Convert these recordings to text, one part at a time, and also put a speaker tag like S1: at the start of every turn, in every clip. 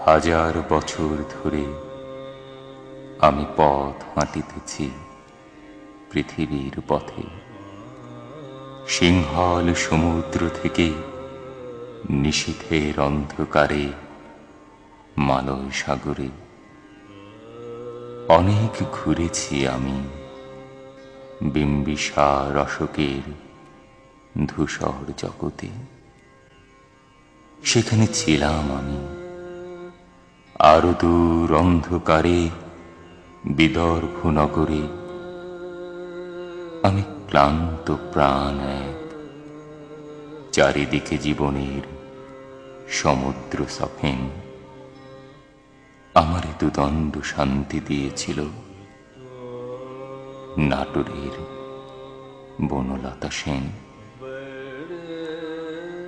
S1: হাজার বছর ধরে আমি পথ হাঁটিতেছি পৃথিবীর পথে। সিংহল সমুদ্র থেকে নিশীথের অন্ধকারে মালয় সাগরে অনেক ঘুরেছি আমি বিম্বিসার অশোকের ধূসর জগতে। সেখানে ছিলাম আমি আরো দূর অন্ধকারে বিদর্ভ নগরে। আমি ক্লান্ত প্রাণ এক, চারিদিকে জীবনের সমুদ্র সফেন। আমারে দুদণ্ড শান্তি দিয়েছিল নাটোরের বনলতা সেন।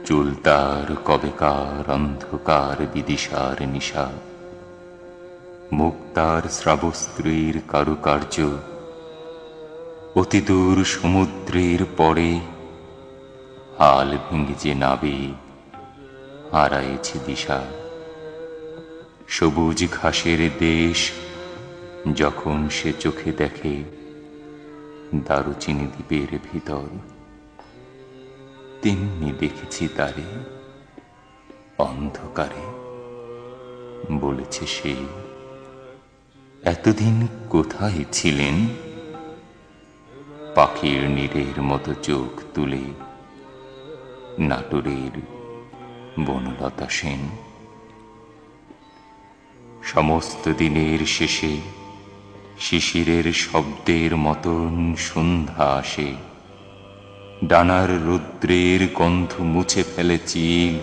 S1: চুলতার কবেকার অন্ধকার বিদিশার নিশা, মুক্তার শ্রাবস্ত্রীর কারুকার্য, অতিদূর সমুদ্রের পরে হাল ভেঙে যে নাবে হারায়েছে দিশা। সবুজ ঘাসের দেশ যখন সে চোখে দেখে দারুচিনি দ্বীপের ভিতর, তেমনি দেখেছি তারে অন্ধকারে। বলেছে সে, এতদিন কোথায় ছিলেন? পাখির নীড়ের মতো চোখ তুলে নাটোরের বনলতা সেন। সমস্ত দিনের শেষে শিশিরের শব্দের মতন সন্ধ্যা আসে। ডানার রৌদ্রের গন্ধ মুছে ফেলে চিল।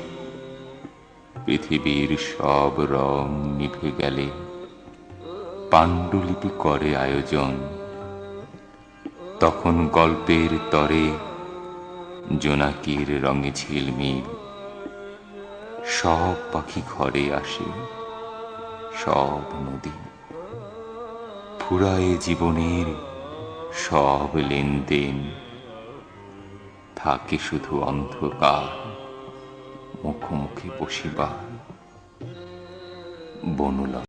S1: পৃথিবীর সব রং নিভে গেলে পাণ্ডুলিপি করে আয়োজন। তখন গল্পের তরে জোনাকির রঙে ঝিলমিল। সব পাখি ঘরে আসে, সব নদী ফুরায় জীবনের সব লেনদেন। থাকে শুধু অন্ধকার মুখোমুখি বসিবার বনলতা।